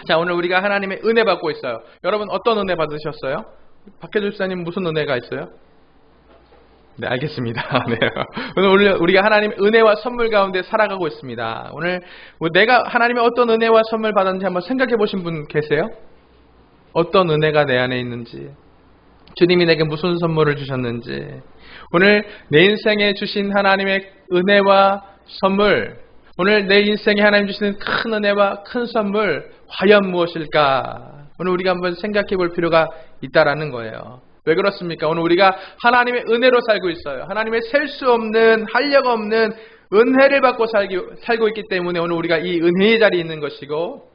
자, 오늘 우리가 하나님의 은혜 받고 있어요. 여러분 어떤 은혜 받으셨어요? 박혜주 집사님 무슨 은혜가 있어요? 네, 알겠습니다. 네. 오늘 우리가 하나님의 은혜와 선물 가운데 살아가고 있습니다. 오늘 내가 하나님의 어떤 은혜와 선물 받았는지 한번 생각해 보신 분 계세요? 어떤 은혜가 내 안에 있는지, 주님이 내게 무슨 선물을 주셨는지, 오늘 내 인생에 주신 하나님의 은혜와 선물, 오늘 내 인생에 하나님 주시는 큰 은혜와 큰 선물 과연 무엇일까? 오늘 우리가 한번 생각해 볼 필요가 있다라는 거예요. 왜 그렇습니까? 오늘 우리가 하나님의 은혜로 살고 있어요. 하나님의 셀 수 없는, 한력 없는 은혜를 받고 살고 있기 때문에 오늘 우리가 이 은혜의 자리에 있는 것이고,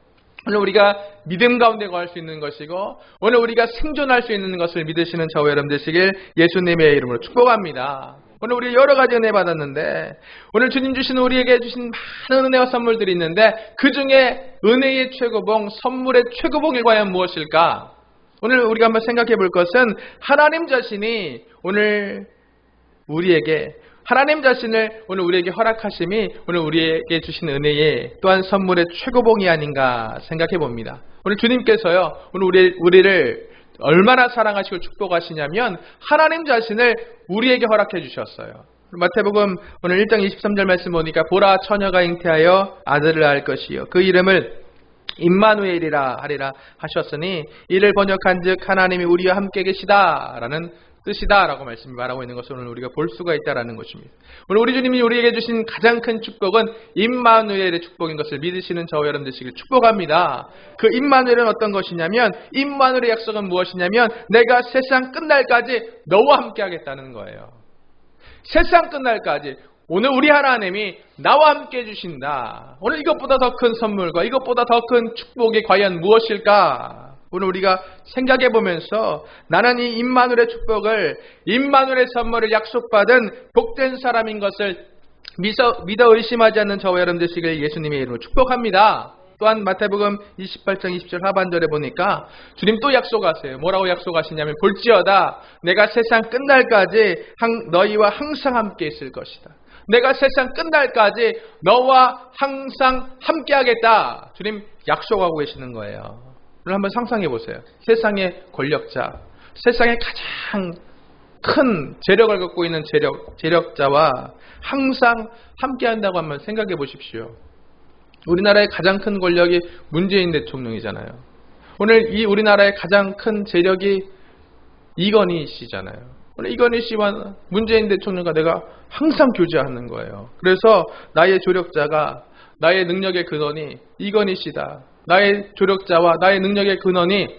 오늘 우리가 믿음 가운데 거할 수 있는 것이고, 오늘 우리가 생존할 수 있는 것을 믿으시는 저와 여러분 되시길 예수님의 이름으로 축복합니다. 오늘 우리 여러 가지 은혜 받았는데, 오늘 주님 주시는 우리에게 주신 많은 은혜와 선물들이 있는데, 그 중에 은혜의 최고봉, 선물의 최고봉이 과연 무엇일까? 오늘 우리가 한번 생각해 볼 것은 하나님 자신이 오늘 우리에게, 하나님 자신을 오늘 우리에게 허락하심이 오늘 우리에게 주신 은혜의 또한 선물의 최고봉이 아닌가 생각해 봅니다. 오늘 주님께서요, 오늘 우리를 얼마나 사랑하시고 축복하시냐면 하나님 자신을 우리에게 허락해 주셨어요. 마태복음 오늘 1장 23절 말씀 보니까 보라 처녀가 잉태하여 아들을 낳을 것이요 그 이름을 임마누엘이라 하리라 하셨으니 이를 번역한즉 하나님이 우리와 함께 계시다라는 뜻이다라고 말씀이 말하고 있는 것을 오늘 우리가 볼 수가 있다라는 것입니다. 오늘 우리 주님이 우리에게 주신 가장 큰 축복은 임마누엘의 축복인 것을 믿으시는 저와 여러분 되시길 축복합니다. 그 임마누엘은 어떤 것이냐면, 임마누엘의 약속은 무엇이냐면 내가 세상 끝날까지 너와 함께 하겠다는 거예요. 세상 끝날까지 오늘 우리 하나님이 나와 함께 해주신다. 오늘 이것보다 더 큰 선물과 이것보다 더 큰 축복이 과연 무엇일까? 오늘 우리가 생각해 보면서 나는 이 임마누엘의 축복을, 임마누엘의 선물을 약속받은 복된 사람인 것을 믿어 의심하지 않는 저와 여러분 되시길 예수님의 이름으로 축복합니다. 또한 마태복음 28장 20절 하반절에 보니까 주님 또 약속하세요. 뭐라고 약속하시냐면 볼지어다 내가 세상 끝날까지 너희와 항상 함께 있을 것이다. 내가 세상 끝날까지 너와 항상 함께 하겠다. 주님 약속하고 계시는 거예요. 오늘 한번 상상해 보세요. 세상의 권력자, 세상의 가장 큰 재력을 갖고 있는 재력자와 항상 함께 한다고 한번 생각해 보십시오. 우리나라의 가장 큰 권력이 문재인 대통령이잖아요. 오늘 이 우리나라의 가장 큰 재력이 이건희 씨잖아요. 오늘 이건희 씨와 문재인 대통령과 내가 항상 교제하는 거예요. 그래서 나의 조력자가, 나의 능력의 근원이 이건희 씨다. 나의 조력자와 나의 능력의 근원이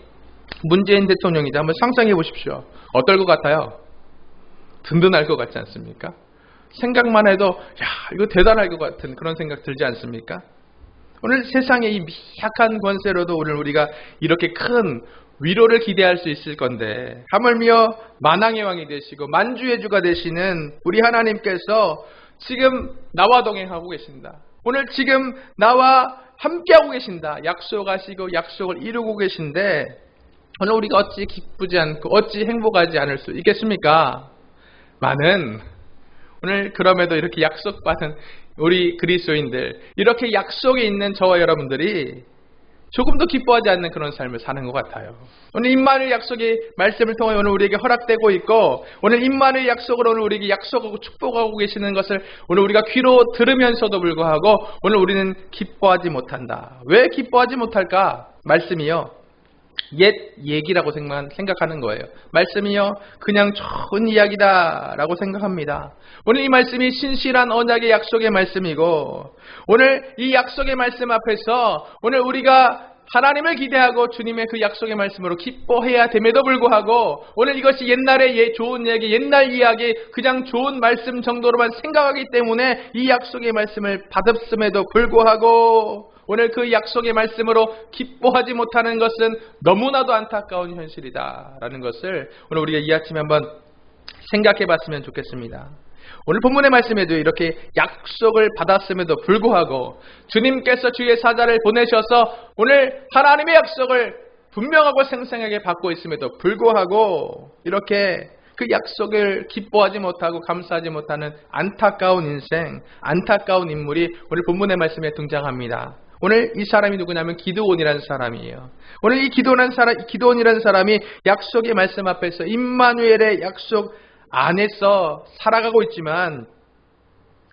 문재인 대통령이다. 한번 상상해 보십시오. 어떨 것 같아요? 든든할 것 같지 않습니까? 생각만 해도 야, 이거 대단할 것 같은 그런 생각 들지 않습니까? 오늘 세상의 이 미약한 권세로도 오늘 우리가 이렇게 큰 위로를 기대할 수 있을 건데, 하물며 만왕의 왕이 되시고 만주의 주가 되시는 우리 하나님께서 지금 나와 동행하고 계신다. 오늘 지금 나와 함께하고 계신다. 약속하시고 약속을 이루고 계신데 오늘 우리가 어찌 기쁘지 않고 어찌 행복하지 않을 수 있겠습니까? 오늘 그럼에도 이렇게 약속받은 우리 그리스도인들, 이렇게 약속에 있는 저와 여러분들이 조금도 기뻐하지 않는 그런 삶을 사는 것 같아요. 오늘 임마누엘 약속의 말씀을 통해 오늘 우리에게 허락되고 있고, 오늘 임마누엘 약속으로 오늘 우리에게 약속하고 축복하고 계시는 것을 오늘 우리가 귀로 들으면서도 불구하고 오늘 우리는 기뻐하지 못한다. 왜 기뻐하지 못할까? 말씀이요, 옛 얘기라고 생각하는 거예요. 말씀이요, 그냥 좋은 이야기다 라고 생각합니다. 오늘 이 말씀이 신실한 언약의 약속의 말씀이고, 오늘 이 약속의 말씀 앞에서 오늘 우리가 하나님을 기대하고 주님의 그 약속의 말씀으로 기뻐해야 됨에도 불구하고 오늘 이것이 옛날의 좋은 얘기, 옛날 이야기, 그냥 좋은 말씀 정도로만 생각하기 때문에 이 약속의 말씀을 받았음에도 불구하고 오늘 그 약속의 말씀으로 기뻐하지 못하는 것은 너무나도 안타까운 현실이다라는 것을 오늘 우리가 이 아침에 한번 생각해 봤으면 좋겠습니다. 오늘 본문의 말씀에도 이렇게 약속을 받았음에도 불구하고 주님께서 주의 사자를 보내셔서 오늘 하나님의 약속을 분명하고 생생하게 받고 있음에도 불구하고 이렇게 그 약속을 기뻐하지 못하고 감사하지 못하는 안타까운 인생, 안타까운 인물이 오늘 본문의 말씀에 등장합니다. 오늘 이 사람이 누구냐면 기드온이라는 사람이에요. 오늘 이 기드온이라는 사람이 약속의 말씀 앞에서 임마누엘의 약속 안에서 살아가고 있지만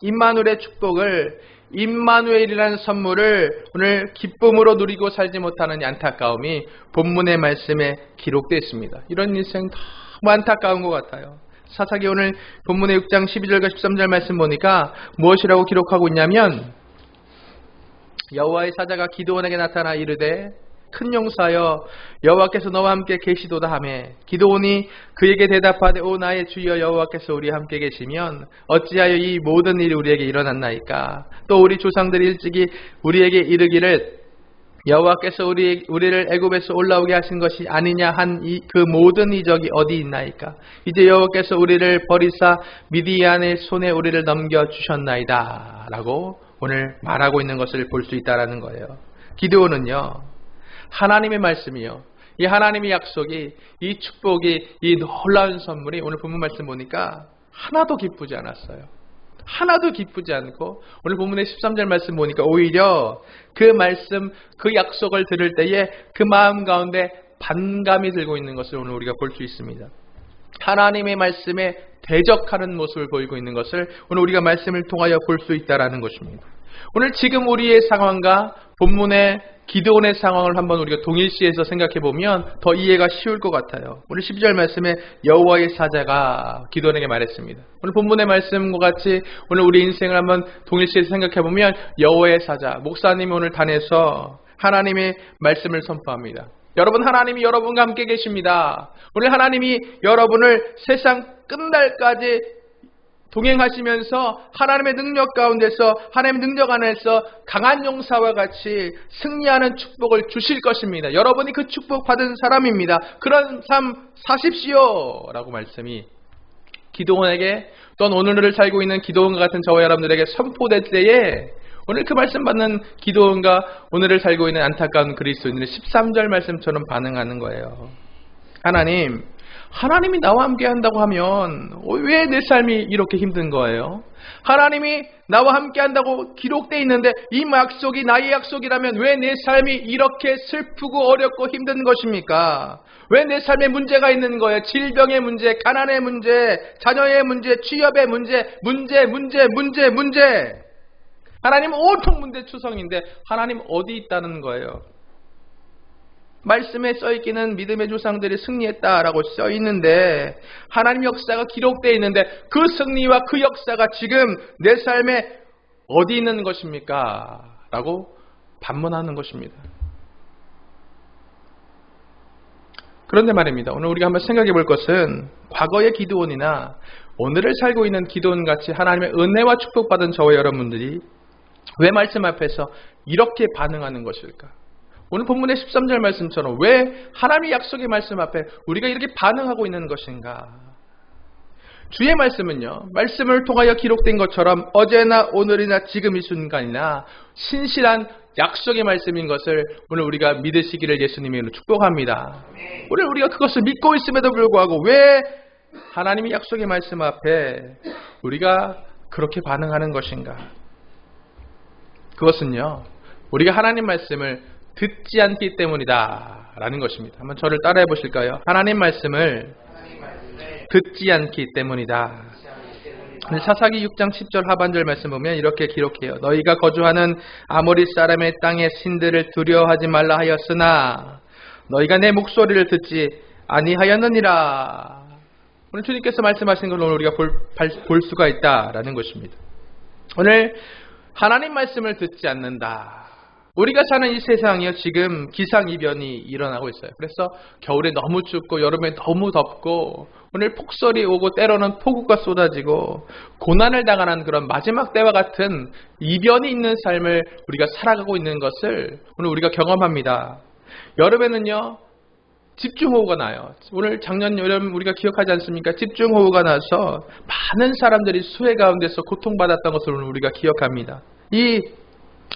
임마누엘의 축복을, 임마누엘이라는 선물을 오늘 기쁨으로 누리고 살지 못하는 안타까움이 본문의 말씀에 기록되어 있습니다. 이런 인생 너무 안타까운 것 같아요. 사사기 오늘 본문의 6장 12절과 13절 말씀 보니까 무엇이라고 기록하고 있냐면, 여호와의 사자가 기드온에게 나타나 이르되 큰 용사여 여호와께서 너와 함께 계시도다 하매, 기드온이 그에게 대답하되 오 나의 주여 여호와께서 우리와 함께 계시면 어찌하여 이 모든 일이 우리에게 일어났나이까. 또 우리 조상들이 일찍이 우리에게 이르기를 여호와께서 우리를 애굽에서 올라오게 하신 것이 아니냐 한 그 모든 이적이 어디 있나이까. 이제 여호와께서 우리를 버리사 미디안의 손에 우리를 넘겨주셨나이다 라고 오늘 말하고 있는 것을 볼 수 있다는 거예요. 기드온은요, 하나님의 말씀이요, 이 하나님의 약속이, 이 축복이, 이 놀라운 선물이 오늘 본문 말씀 보니까 하나도 기쁘지 않았어요. 하나도 기쁘지 않고 오늘 본문의 13절 말씀 보니까 오히려 그 말씀, 그 약속을 들을 때에 그 마음 가운데 반감이 들고 있는 것을 오늘 우리가 볼 수 있습니다. 하나님의 말씀에 대적하는 모습을 보이고 있는 것을 오늘 우리가 말씀을 통하여 볼 수 있다는 것입니다. 오늘 지금 우리의 상황과 본문의 기드온의 상황을 한번 우리가 동일시해서 생각해 보면 더 이해가 쉬울 것 같아요. 오늘 12절 말씀에 여호와의 사자가 기드온에게 말했습니다. 오늘 본문의 말씀과 같이 오늘 우리 인생을 한번 동일시해서 생각해 보면 여호와의 사자, 목사님이 오늘 단에서 하나님의 말씀을 선포합니다. 여러분, 하나님이 여러분과 함께 계십니다. 오늘 하나님이 여러분을 세상 끝날까지 동행하시면서 하나님의 능력 가운데서, 하나님의 능력 안에서 강한 용사와 같이 승리하는 축복을 주실 것입니다. 여러분이 그 축복 받은 사람입니다. 그런 삶 사십시오 라고 말씀이 기드온에게, 또한 오늘을 살고 있는 기드온과 같은 저와 여러분들에게 선포될 때에 오늘 그 말씀 받는 기드온과 오늘을 살고 있는 안타까운 그리스도인들의 13절 말씀처럼 반응하는 거예요. 하나님이 나와 함께 한다고 하면 왜 내 삶이 이렇게 힘든 거예요? 하나님이 나와 함께 한다고 기록되어 있는데 이 약속이 나의 약속이라면 왜 내 삶이 이렇게 슬프고 어렵고 힘든 것입니까? 왜 내 삶에 문제가 있는 거예요? 질병의 문제, 가난의 문제, 자녀의 문제, 취업의 문제. 하나님 온통 문제투성인데 하나님 어디 있다는 거예요? 말씀에 써있기는 믿음의 조상들이 승리했다라고 써있는데, 하나님 역사가 기록되어 있는데 그 승리와 그 역사가 지금 내 삶에 어디 있는 것입니까? 라고 반문하는 것입니다. 그런데 말입니다, 오늘 우리가 한번 생각해 볼 것은 과거의 기드온이나 오늘을 살고 있는 기드온같이 하나님의 은혜와 축복받은 저와 여러분들이 왜 말씀 앞에서 이렇게 반응하는 것일까? 오늘 본문의 13절 말씀처럼 왜 하나님의 약속의 말씀 앞에 우리가 이렇게 반응하고 있는 것인가? 주의 말씀은요, 말씀을 통하여 기록된 것처럼 어제나 오늘이나 지금 이 순간이나 신실한 약속의 말씀인 것을 오늘 우리가 믿으시기를 예수님의 이름으로 축복합니다. 오늘 우리가 그것을 믿고 있음에도 불구하고 왜 하나님의 약속의 말씀 앞에 우리가 그렇게 반응하는 것인가? 그것은요, 우리가 하나님 말씀을 듣지 않기 때문이다 라는 것입니다. 한번 저를 따라해 보실까요? 하나님 말씀을 듣지 않기 때문이다. 사사기 6장 10절 하반절 말씀 보면 이렇게 기록해요. 너희가 거주하는 아모리 사람의 땅의 신들을 두려워하지 말라 하였으나 너희가 내 목소리를 듣지 아니하였느니라. 오늘 주님께서 말씀하신 걸 오늘 우리가 볼 수가 있다라는 것입니다. 오늘 하나님 말씀을 듣지 않는다. 우리가 사는 이 세상이요, 지금 기상이변이 일어나고 있어요. 그래서 겨울에 너무 춥고 여름에 너무 덥고 오늘 폭설이 오고 때로는 폭우가 쏟아지고 고난을 당하는 그런 마지막 때와 같은 이변이 있는 삶을 우리가 살아가고 있는 것을 오늘 우리가 경험합니다. 여름에는요, 집중호우가 나요. 오늘 작년 여름 우리가 기억하지 않습니까? 집중호우가 나서 많은 사람들이 수해 가운데서 고통받았던 것을 오늘 우리가 기억합니다. 이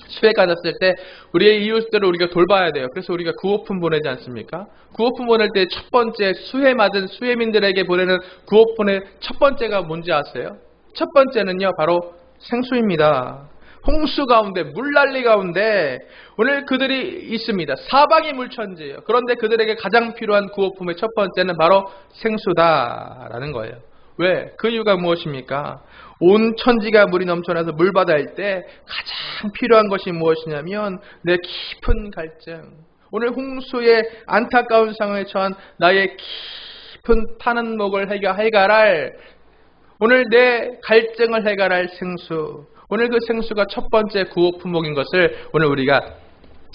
수해가 났을 때 우리의 이웃들을 우리가 돌봐야 돼요. 그래서 우리가 구호품 보내지 않습니까? 구호품 보낼 때 첫 번째, 수해 맞은 수해민들에게 보내는 구호품의 첫 번째가 뭔지 아세요? 첫 번째는요, 바로 생수입니다. 홍수 가운데, 물난리 가운데 오늘 그들이 있습니다. 사방이 물천지예요. 그런데 그들에게 가장 필요한 구호품의 첫 번째는 바로 생수다라는 거예요. 왜? 그 이유가 무엇입니까? 온 천지가 물이 넘쳐나서 물바다일 때 가장 필요한 것이 무엇이냐면 내 깊은 갈증. 오늘 홍수의 안타까운 상황에 처한 나의 깊은 타는 목을 해결할, 오늘 내 갈증을 해결할 생수. 오늘 그 생수가 첫 번째 구호 품목인 것을 오늘 우리가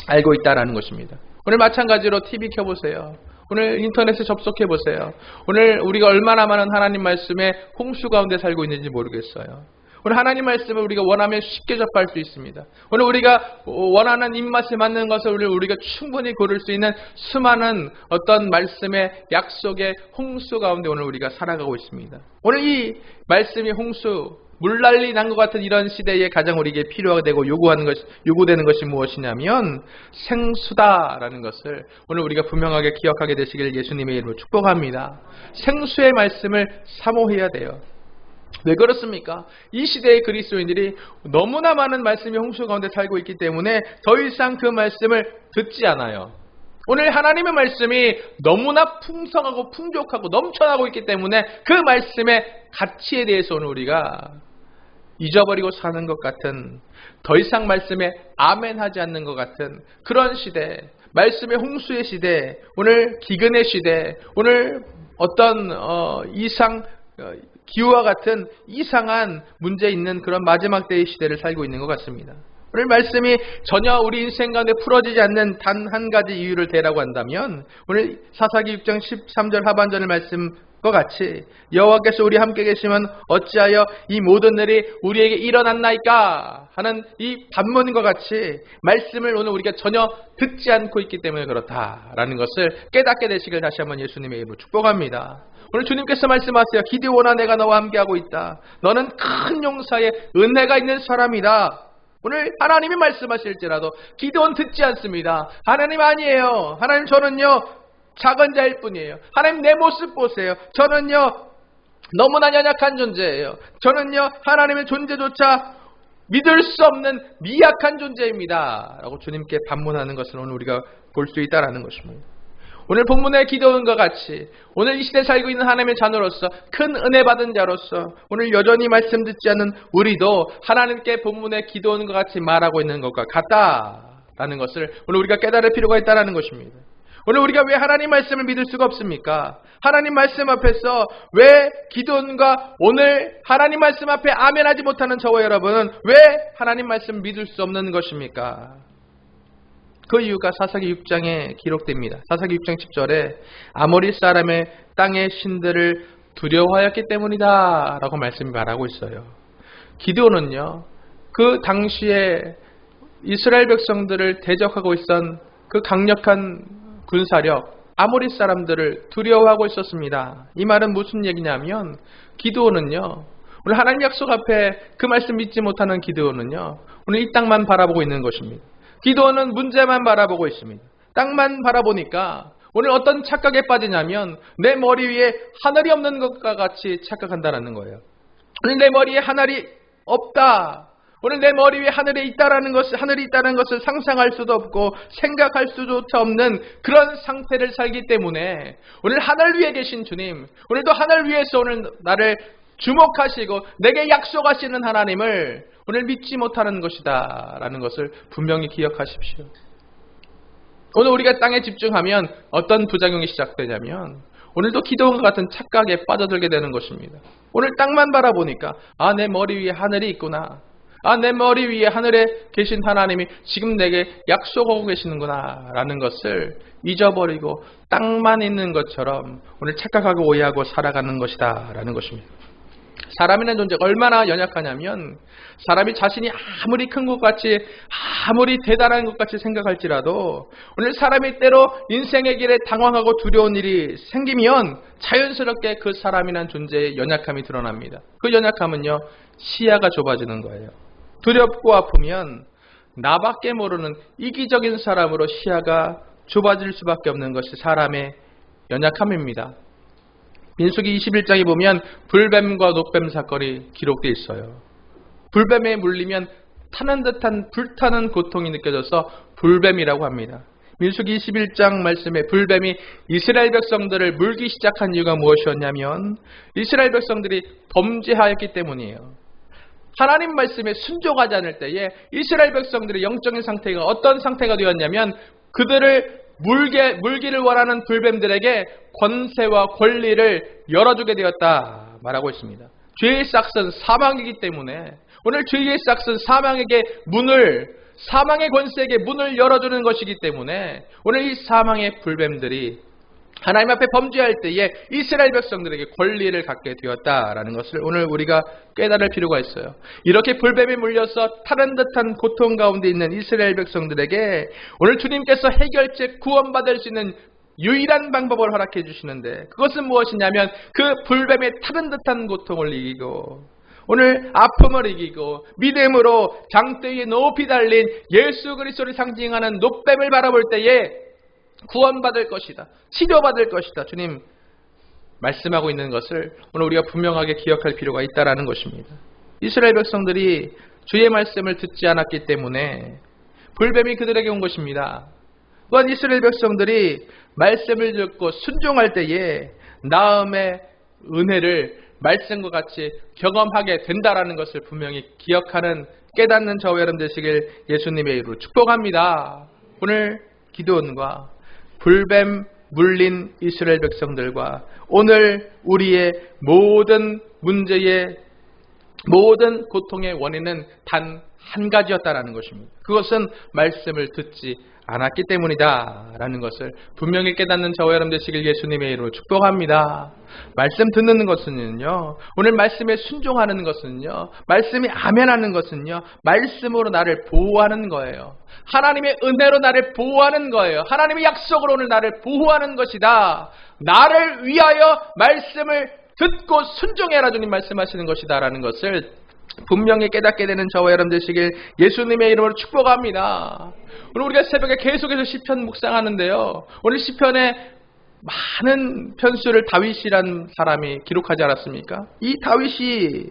알고 있다는 것입니다. 오늘 마찬가지로 TV 켜보세요. 오늘 인터넷에 접속해보세요. 오늘 우리가 얼마나 많은 하나님 말씀에 홍수 가운데 살고 있는지 모르겠어요. 오늘 하나님 말씀을 우리가 원하면 쉽게 접할 수 있습니다. 오늘 우리가 원하는 입맛에 맞는 것을 우리가 충분히 고를 수 있는 수많은 어떤 말씀의 약속의 홍수 가운데 오늘 우리가 살아가고 있습니다. 오늘 이 말씀이 홍수, 물난리 난 것 같은 이런 시대에 가장 우리에게 필요하고 요구되는 것이 무엇이냐면 생수다라는 것을 오늘 우리가 분명하게 기억하게 되시길 예수님의 이름으로 축복합니다. 생수의 말씀을 사모해야 돼요. 왜 그렇습니까? 이 시대의 그리스도인들이 너무나 많은 말씀이 홍수 가운데 살고 있기 때문에 더 이상 그 말씀을 듣지 않아요. 오늘 하나님의 말씀이 너무나 풍성하고 풍족하고 넘쳐나고 있기 때문에 그 말씀의 가치에 대해서 오늘 우리가 잊어버리고 사는 것 같은, 더 이상 말씀에 아멘하지 않는 것 같은 그런 시대, 말씀의 홍수의 시대, 오늘 기근의 시대, 오늘 어떤 기후와 같은 이상한 문제 있는 그런 마지막 때의 시대를 살고 있는 것 같습니다. 오늘 말씀이 전혀 우리 인생 가운데 풀어지지 않는 단 한 가지 이유를 대라고 한다면 오늘 사사기 6장 13절 하반절의 말씀과 같이 여호와께서 우리 함께 계시면 어찌하여 이 모든 일이 우리에게 일어났나이까 하는 이 반문과 같이 말씀을 오늘 우리가 전혀 듣지 않고 있기 때문에 그렇다라는 것을 깨닫게 되시길 다시 한번 예수님의 이름으로 축복합니다. 오늘 주님께서 말씀하세요. 기드온아, 내가 너와 함께하고 있다. 너는 큰 용사의 은혜가 있는 사람이다. 오늘 하나님이 말씀하실지라도 기드온 듣지 않습니다. 하나님 아니에요. 하나님, 저는요 작은 자일 뿐이에요. 하나님, 내 모습 보세요. 저는요 너무나 연약한 존재예요. 저는요 하나님의 존재조차 믿을 수 없는 미약한 존재입니다 라고 주님께 반문하는 것을 오늘 우리가 볼 수 있다는 것입니다. 오늘 본문의 기도원과 같이 오늘 이 시대에 살고 있는 하나님의 자녀로서, 큰 은혜 받은 자로서 오늘 여전히 말씀 듣지 않는 우리도 하나님께 본문의 기도원과 같이 말하고 있는 것과 같다라는 것을 오늘 우리가 깨달을 필요가 있다는 것입니다. 오늘 우리가 왜 하나님 말씀을 믿을 수가 없습니까? 하나님 말씀 앞에서 왜 기도원과 오늘 하나님 말씀 앞에 아멘하지 못하는 저와 여러분은 왜 하나님 말씀 믿을 수 없는 것입니까? 그 이유가 사사기 6장에 기록됩니다. 사사기 6장 10절에 아모리 사람의 땅의 신들을 두려워하였기 때문이다 라고 말씀이 말하고 있어요. 기드온은요 그 당시에 이스라엘 백성들을 대적하고 있던 그 강력한 군사력 아모리 사람들을 두려워하고 있었습니다. 이 말은 무슨 얘기냐면 기드온은요 오늘 하나님 약속 앞에 그 말씀 믿지 못하는 기드온은요 오늘 이 땅만 바라보고 있는 것입니다. 기도는 문제만 바라보고 있습니다. 땅만 바라보니까 오늘 어떤 착각에 빠지냐면 내 머리 위에 하늘이 없는 것과 같이 착각한다는 거예요. 오늘 내 머리에 하늘이 없다. 오늘 내 머리 위에 하늘이 있다는 것을 상상할 수도 없고 생각할 수조차 없는 그런 상태를 살기 때문에 오늘 하늘 위에 계신 주님, 오늘도 하늘 위에서 오늘 나를 주목하시고 내게 약속하시는 하나님을 오늘 믿지 못하는 것이다 라는 것을 분명히 기억하십시오. 오늘 우리가 땅에 집중하면 어떤 부작용이 시작되냐면 오늘도 기도원과 같은 착각에 빠져들게 되는 것입니다. 오늘 땅만 바라보니까 내 머리 위에 하늘이 있구나. 내 머리 위에 하늘에 계신 하나님이 지금 내게 약속하고 계시는구나 라는 것을 잊어버리고 땅만 있는 것처럼 오늘 착각하고 오해하고 살아가는 것이다 라는 것입니다. 사람이라는 존재가 얼마나 연약하냐면 사람이 자신이 아무리 큰 것 같이 아무리 대단한 것 같이 생각할지라도 오늘 사람이 때로 인생의 길에 당황하고 두려운 일이 생기면 자연스럽게 그 사람이라는 존재의 연약함이 드러납니다. 그 연약함은요 시야가 좁아지는 거예요. 두렵고 아프면 나밖에 모르는 이기적인 사람으로 시야가 좁아질 수밖에 없는 것이 사람의 연약함입니다. 민수기 21장에 보면 불뱀과 녹뱀 사건이 기록되어 있어요. 불뱀에 물리면 타는 듯한 불타는 고통이 느껴져서 불뱀이라고 합니다. 민수기 21장 말씀에 불뱀이 이스라엘 백성들을 물기 시작한 이유가 무엇이었냐면 이스라엘 백성들이 범죄하였기 때문이에요. 하나님 말씀에 순종하지 않을 때에 이스라엘 백성들의 영적인 상태가 어떤 상태가 되었냐면 그들을 물기를 원하는 불뱀들에게 권세와 권리를 열어주게 되었다 말하고 있습니다. 죄의 싹은 사망이기 때문에 오늘 죄의 싹은 사망에게 사망의 권세에게 문을 열어주는 것이기 때문에 오늘 이 사망의 불뱀들이 하나님 앞에 범죄할 때에 이스라엘 백성들에게 권리를 갖게 되었다라는 것을 오늘 우리가 깨달을 필요가 있어요. 이렇게 불뱀에 물려서 타는 듯한 고통 가운데 있는 이스라엘 백성들에게 오늘 주님께서 해결책 구원받을 수 있는 유일한 방법을 허락해 주시는데 그것은 무엇이냐면 그 불뱀에 타는 듯한 고통을 이기고 오늘 아픔을 이기고 믿음으로 장대 위에 높이 달린 예수 그리스도를 상징하는 놋뱀을 바라볼 때에 구원받을 것이다. 치료받을 것이다. 주님 말씀하고 있는 것을 오늘 우리가 분명하게 기억할 필요가 있다는 것입니다. 이스라엘 백성들이 주의 말씀을 듣지 않았기 때문에 불뱀이 그들에게 온 것입니다. 또한 이스라엘 백성들이 말씀을 듣고 순종할 때에 나음의 은혜를 말씀과 같이 경험하게 된다라는 것을 분명히 기억하는 깨닫는 저와 여러분 되시길 예수님의 이름으로 축복합니다. 오늘 기도원과 불뱀 물린 이스라엘 백성들과 오늘 우리의 모든 문제의 모든 고통의 원인은 단 한 가지였다라는 것입니다. 그것은 말씀을 듣지 않았기 때문이다 라는 것을 분명히 깨닫는 저와 여러분 되시길 예수님의 이름으로 축복합니다. 말씀 듣는 것은요, 오늘 말씀에 순종하는 것은요, 말씀이 아멘하는 것은요, 말씀으로 나를 보호하는 거예요. 하나님의 은혜로 나를 보호하는 거예요. 하나님의 약속으로 오늘 나를 보호하는 것이다. 나를 위하여 말씀을 듣고 순종해라 주님 말씀하시는 것이다 라는 것을 분명히 깨닫게 되는 저와 여러분 되시길 예수님의 이름으로 축복합니다. 오늘 우리가 새벽에 계속해서 시편 묵상하는데요, 오늘 시편에 많은 편수를 다윗이란 사람이 기록하지 않았습니까? 이 다윗이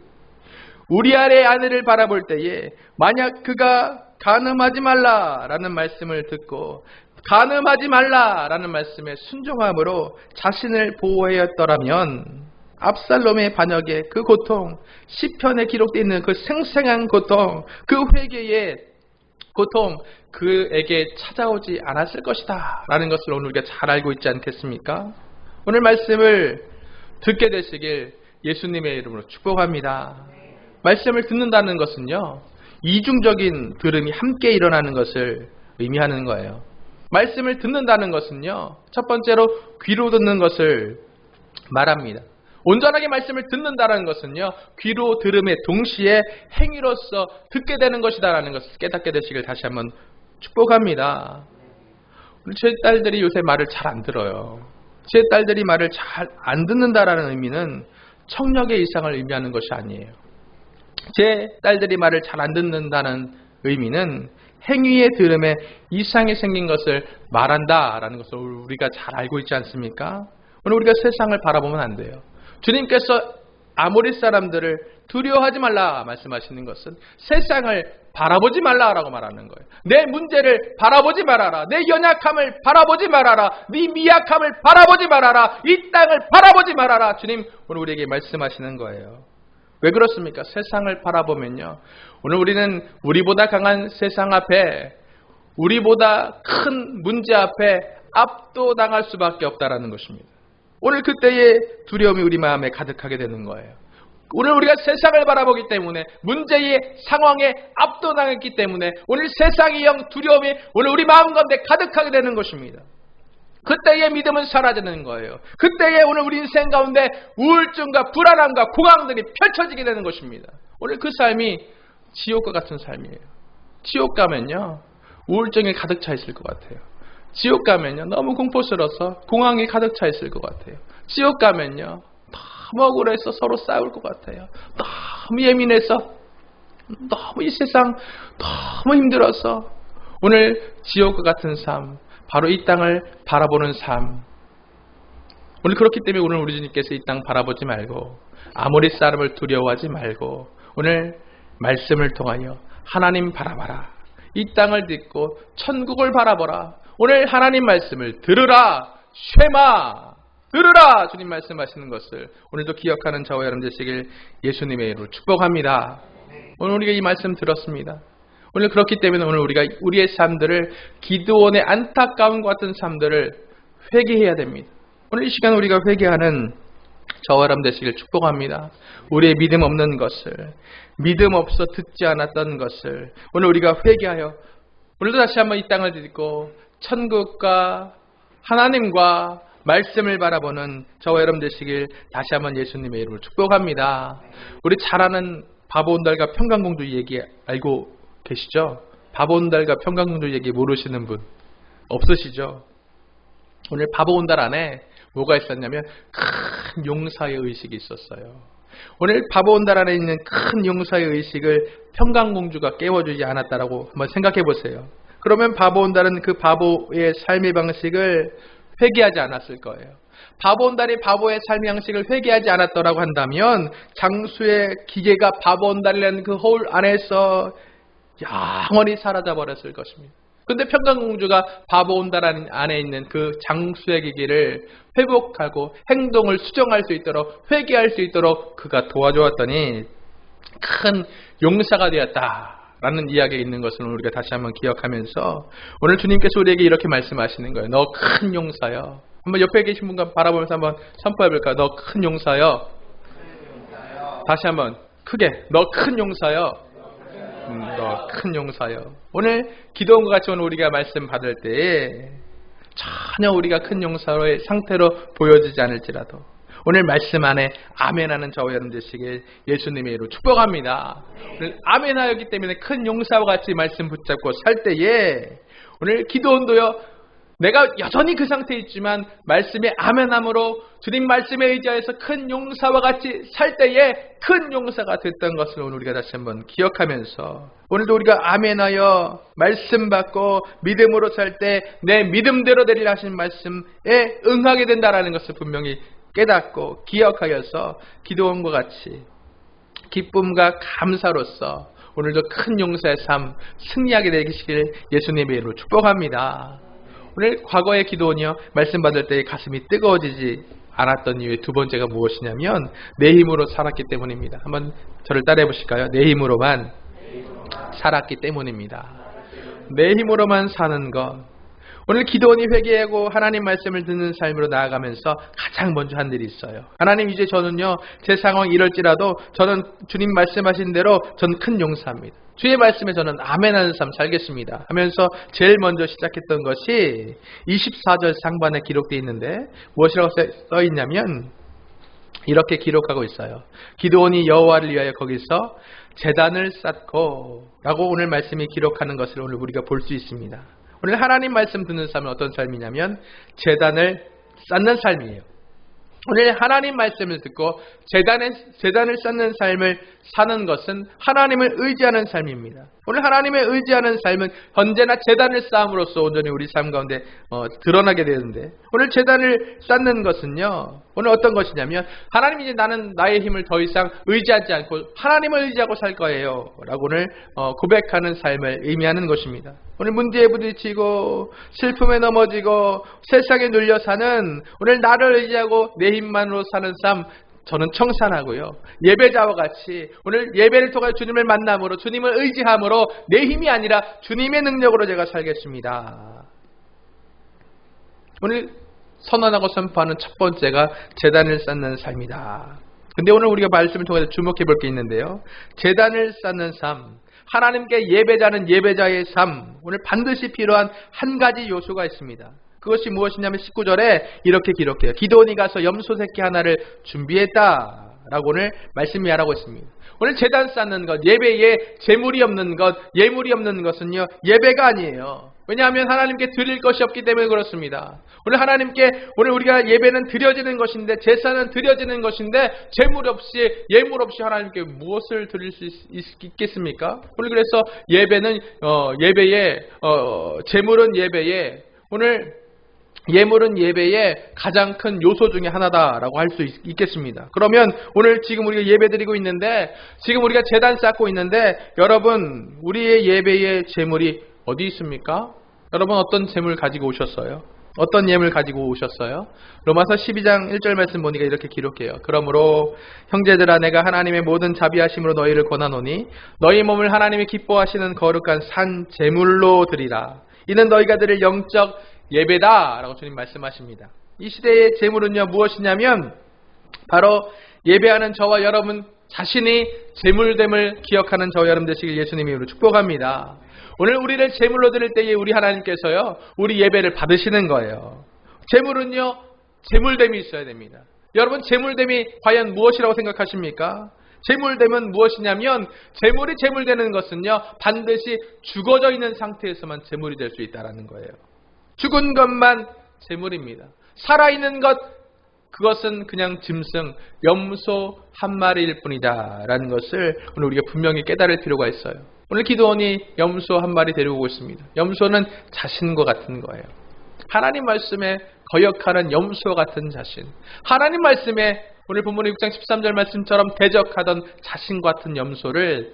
우리아의 아내를 바라볼 때에 만약 그가 간음하지 말라라는 말씀을 듣고 간음하지 말라라는 말씀에 순종함으로 자신을 보호하였더라면 압살롬의 반역의 그 고통, 시편에 기록되어 있는 그 생생한 고통, 그 회개의 고통 그에게 찾아오지 않았을 것이다 라는 것을 오늘 우리가 잘 알고 있지 않겠습니까? 오늘 말씀을 듣게 되시길 예수님의 이름으로 축복합니다. 말씀을 듣는다는 것은요, 이중적인 들음이 함께 일어나는 것을 의미하는 거예요. 말씀을 듣는다는 것은요, 첫 번째로 귀로 듣는 것을 말합니다. 온전하게 말씀을 듣는다는 것은요, 귀로 들음의 동시에 행위로서 듣게 되는 것이다 라는 것을 깨닫게 되시길 다시 한번 축복합니다. 제 딸들이 요새 말을 잘 안 들어요. 제 딸들이 말을 잘 안 듣는다라는 의미는 청력의 이상을 의미하는 것이 아니에요. 제 딸들이 말을 잘 안 듣는다는 의미는 행위의 들음에 이상이 생긴 것을 말한다라는 것을 우리가 잘 알고 있지 않습니까? 오늘 우리가 세상을 바라보면 안 돼요. 주님께서 아모리 사람들을 두려워하지 말라 말씀하시는 것은 세상을 바라보지 말라라고 말하는 거예요. 내 문제를 바라보지 말아라. 내 연약함을 바라보지 말아라. 네 미약함을 바라보지 말아라. 이 땅을 바라보지 말아라. 주님 오늘 우리에게 말씀하시는 거예요. 왜 그렇습니까? 세상을 바라보면요, 오늘 우리는 우리보다 강한 세상 앞에, 우리보다 큰 문제 앞에 압도당할 수밖에 없다라는 것입니다. 오늘 그때의 두려움이 우리 마음에 가득하게 되는 거예요. 오늘 우리가 세상을 바라보기 때문에, 문제의 상황에 압도당했기 때문에 오늘 세상의 영 두려움이 오늘 우리 마음 가운데 가득하게 되는 것입니다. 그때의 믿음은 사라지는 거예요. 그때의 오늘 우리 인생 가운데 우울증과 불안함과 공황들이 펼쳐지게 되는 것입니다. 오늘 그 삶이 지옥과 같은 삶이에요. 지옥 가면요, 우울증이 가득 차 있을 것 같아요. 지옥 가면요, 너무 공포스러워서 공황이 가득 차 있을 것 같아요. 지옥 가면요, 너무 억울해서 서로 싸울 것 같아요. 너무 예민해서, 너무 이 세상 너무 힘들어서 오늘 지옥과 같은 삶, 바로 이 땅을 바라보는 삶. 오늘 그렇기 때문에 오늘 우리 주님께서 이 땅 바라보지 말고 아모리 사람을 두려워하지 말고 오늘 말씀을 통하여 하나님 바라봐라. 이 땅을 딛고 천국을 바라보라. 오늘 하나님 말씀을 들으라. 쉐마. 들으라. 주님 말씀하시는 것을 오늘도 기억하는 저와 여러분 되시길 예수님의 이름으로 축복합니다. 오늘 우리가 이 말씀 들었습니다. 오늘 그렇기 때문에 오늘 우리가 우리의 삶들을 기드온의 안타까움과 같은 삶들을 회개해야 됩니다. 오늘 이 시간 우리가 회개하는 저와 여러분 되시길 축복합니다. 우리의 믿음 없는 것을, 믿음 없어 듣지 않았던 것을 오늘 우리가 회개하여 오늘도 다시 한번 이 땅을 딛고 천국과 하나님과 말씀을 바라보는 저와 여러분 되시길 다시 한번 예수님의 이름으로 축복합니다. 우리 잘 아는 바보온달과 평강공주 얘기 알고 계시죠? 바보온달과 평강공주 얘기 모르시는 분 없으시죠? 오늘 바보온달 안에 뭐가 있었냐면 큰 용사의 의식이 있었어요. 오늘 바보온달 안에 있는 큰 용사의 의식을 평강공주가 깨워주지 않았다라고 한번 생각해 보세요. 그러면 바보온달은 그 바보의 삶의 방식을 회개하지 않았을 거예요. 바보온달이 바보의 삶의 방식을 회개하지 않았더라고 한다면 장수의 기계가 바보온달이라는 그 허울 안에서 영원히 사라져 버렸을 것입니다. 그런데 평강공주가 바보온달 안에 있는 그 장수의 기기를 회복하고 행동을 수정할 수 있도록 회개할 수 있도록 그가 도와주었더니 큰 용사가 되었다라는 이야기가 있는 것을 우리가 다시 한번 기억하면서 오늘 주님께서 우리에게 이렇게 말씀하시는 거예요. 너 큰 용사여. 한번 옆에 계신 분과 바라보면서 한번 선포해볼까요? 너 큰 용사여. 다시 한번 크게 너 큰 용사여. 너 큰 용사여. 오늘 기도원과 같이 오늘 우리가 말씀 받을 때에 전혀 우리가 큰 용사의 상태로 보여지지 않을지라도 오늘 말씀 안에 아멘하는 저와 여러분 되시길 예수님의 이름으로 축복합니다. 오늘 아멘하였기 때문에 큰 용사와 같이 말씀 붙잡고 살 때에 오늘 기도원도요. 내가 여전히 그 상태에 있지만 말씀에 아멘함으로 주님 말씀에 의지하여서 큰 용사와 같이 살 때에 큰 용사가 됐던 것을 오늘 우리가 다시 한번 기억하면서 오늘도 우리가 아멘하여 말씀 받고 믿음으로 살 때 내 믿음대로 되리라 하신 말씀에 응하게 된다라는 것을 분명히 깨닫고 기억하여서 기도원과 같이 기쁨과 감사로서 오늘도 큰 용사의 삶 승리하게 되시길 예수님의 이름으로 축복합니다. 오늘 과거의 기도원이요 말씀 받을 때 가슴이 뜨거워지지 않았던 이유의 두 번째가 무엇이냐면 내 힘으로 살았기 때문입니다. 한번 저를 따라해 보실까요? 내 힘으로만 살았기 때문입니다. 내 힘으로만 사는 것. 오늘 기도원이 회개하고 하나님 말씀을 듣는 삶으로 나아가면서 가장 먼저 한 일이 있어요. 하나님 이제 저는요 제 상황이 이럴지라도 저는 주님 말씀하신 대로 저는 큰 용사입니다. 주의 말씀에 저는 아멘하는 삶 살겠습니다 하면서 제일 먼저 시작했던 것이 24절 상반에 기록되어 있는데 무엇이라고 써 있냐면 이렇게 기록하고 있어요. 기도원이 여호와를 위하여 거기서 제단을 쌓고 라고 오늘 말씀이 기록하는 것을 오늘 우리가 볼 수 있습니다. 오늘 하나님 말씀 듣는 삶은 어떤 삶이냐면 제단을 쌓는 삶이에요. 오늘 하나님 말씀을 듣고 제단을 쌓는 삶을 사는 것은 하나님을 의지하는 삶입니다. 오늘 하나님을 의지하는 삶은 언제나 제단을 쌓음으로써 온전히 우리 삶 가운데 드러나게 되는데 오늘 제단을 쌓는 것은요. 오늘 어떤 것이냐면 하나님 이제 나는 나의 힘을 더 이상 의지하지 않고 하나님을 의지하고 살 거예요 라고 오늘 고백하는 삶을 의미하는 것입니다. 오늘 문제에 부딪히고 슬픔에 넘어지고 세상에 눌려 사는 오늘 나를 의지하고 내 힘만으로 사는 삶 저는 청산하고요. 예배자와 같이 오늘 예배를 통해 주님을 만남으로 주님을 의지함으로 내 힘이 아니라 주님의 능력으로 제가 살겠습니다. 오늘 선언하고 선포하는 첫 번째가 제단을 쌓는 삶이다. 근데 오늘 우리가 말씀을 통해서 주목해 볼 게 있는데요. 제단을 쌓는 삶, 하나님께 예배자는 예배자의 삶, 오늘 반드시 필요한 한 가지 요소가 있습니다. 그것이 무엇이냐면 19절에 이렇게 기록해요. 기도원이 가서 염소 새끼 하나를 준비했다 라고 오늘 말씀이 하라고 있습니다. 오늘 제단 쌓는 것, 예배에 재물이 없는 것, 예물이 없는 것은요 예배가 아니에요. 왜냐하면 하나님께 드릴 것이 없기 때문에 그렇습니다. 오늘 하나님께 오늘 우리가 예배는 드려지는 것인데 제사는 드려지는 것인데 재물 없이 예물 없이 하나님께 무엇을 드릴 수 있겠습니까? 오늘 그래서 예배는 예배에 재물은 예배에 오늘 예물은 예배의 가장 큰 요소 중에 하나다라고 할 수 있겠습니다. 그러면 오늘 지금 우리가 예배 드리고 있는데, 지금 우리가 제단 쌓고 있는데, 여러분 우리의 예배의 제물이 어디 있습니까? 여러분 어떤 제물 가지고 오셨어요? 어떤 예물 가지고 오셨어요? 로마서 12장 1절 말씀 보니까 이렇게 기록해요. 그러므로 형제들아, 내가 하나님의 모든 자비하심으로 너희를 권하노니 너희 몸을 하나님이 기뻐하시는 거룩한 산 제물로 드리라. 이는 너희가 드릴 영적 예배다 라고 주님 말씀하십니다. 이 시대의 제물은요 무엇이냐면 바로 예배하는 저와 여러분 자신이 제물됨을 기억하는 저와 여러분 되시길 예수님의 이름으로 축복합니다. 오늘 우리를 제물로 드릴 때에 우리 하나님께서요 우리 예배를 받으시는 거예요. 제물은요 제물됨이 있어야 됩니다. 여러분 제물됨이 과연 무엇이라고 생각하십니까? 제물됨은 무엇이냐면, 제물이 제물되는 것은요 반드시 죽어져 있는 상태에서만 제물이 될 수 있다는 거예요. 죽은 것만 제물입니다. 살아있는 것, 그것은 그냥 짐승, 염소 한 마리일 뿐이다 라는 것을 오늘 우리가 분명히 깨달을 필요가 있어요. 오늘 기도원이 염소 한 마리 데려오고 있습니다. 염소는 자신과 같은 거예요. 하나님 말씀에 거역하는 염소와 같은 자신, 하나님 말씀에 오늘 본문의 6장 13절 말씀처럼 대적하던 자신 같은 염소를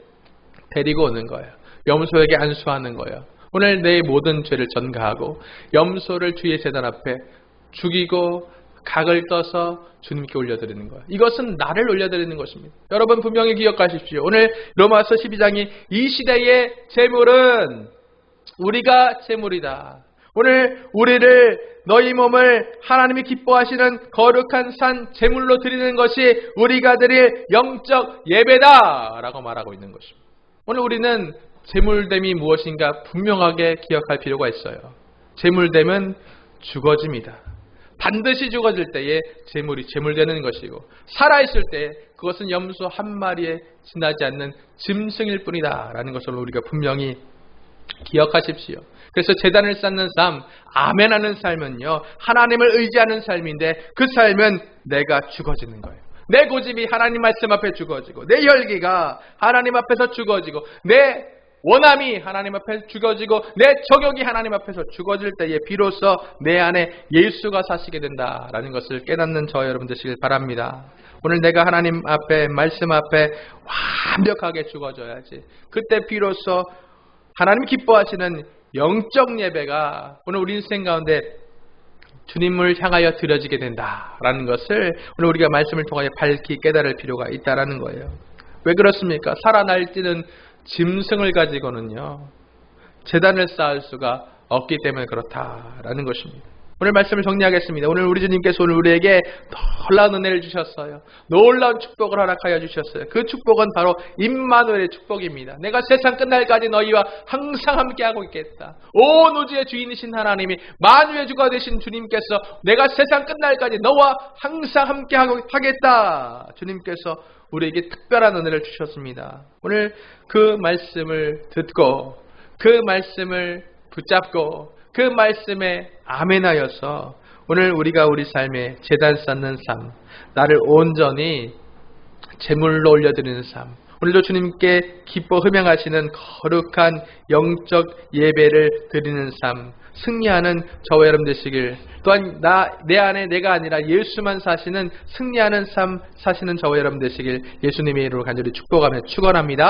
데리고 오는 거예요. 염소에게 안수하는 거예요. 오늘 내 모든 죄를 전가하고 염소를 주의 제단 앞에 죽이고 각을 떠서 주님께 올려드리는 거예요. 이것은 나를 올려드리는 것입니다. 여러분 분명히 기억하십시오. 오늘 로마서 12장이 이 시대의 제물은 우리가 제물이다. 오늘 우리를 너희 몸을 하나님이 기뻐하시는 거룩한 산 제물로 드리는 것이 우리가 드릴 영적 예배다 라고 말하고 있는 것입니다. 오늘 우리는 제물됨이 무엇인가 분명하게 기억할 필요가 있어요. 제물됨은 죽어집니다. 반드시 죽어질 때에 제물이 제물되는 것이고, 살아있을 때 그것은 염소 한 마리에 지나지 않는 짐승일 뿐이다 라는 것을 우리가 분명히 기억하십시오. 그래서 제단을 쌓는 삶, 아멘하는 삶은요 하나님을 의지하는 삶인데, 그 삶은 내가 죽어지는 거예요. 내 고집이 하나님 말씀 앞에 죽어지고, 내 열기가 하나님 앞에서 죽어지고, 내 원함이 하나님 앞에서 죽어지고, 내 정욕이 하나님 앞에서 죽어질 때에 비로소 내 안에 예수가 사시게 된다라는 것을 깨닫는 저와 여러분 되시길 바랍니다. 오늘 내가 하나님 앞에, 말씀 앞에 완벽하게 죽어져야지, 그때 비로소 하나님 기뻐하시는 영적 예배가 오늘 우리 인생 가운데 주님을 향하여 드려지게 된다라는 것을 오늘 우리가 말씀을 통하여 밝히 깨달을 필요가 있다라는 거예요. 왜 그렇습니까? 살아 날뛰는 짐승을 가지고는요 제단을 쌓을 수가 없기 때문에 그렇다라는 것입니다. 오늘 말씀을 정리하겠습니다. 오늘 우리 주님께서 오늘 우리에게 놀라운 은혜를 주셨어요. 놀라운 축복을 허락하여 주셨어요. 그 축복은 바로 임마누엘의 축복입니다. 내가 세상 끝날까지 너희와 항상 함께하고 있겠다. 온 우주의 주인이신 하나님이, 만유의 주가 되신 주님께서 내가 세상 끝날까지 너와 항상 함께하고 하겠다, 주님께서 우리에게 특별한 은혜를 주셨습니다. 오늘 그 말씀을 듣고, 그 말씀을 붙잡고, 그 말씀에 아멘하여서 오늘 우리가 우리 삶에 제단 쌓는 삶, 나를 온전히 제물로 올려드리는 삶, 오늘도 주님께 기뻐 흠양하시는 거룩한 영적 예배를 드리는 삶, 승리하는 저와 여러분 되시길, 또한 내 안에 내가 아니라 예수만 사시는 승리하는 삶 사시는 저와 여러분 되시길 예수님의 이름으로 간절히 축복하며 축원합니다.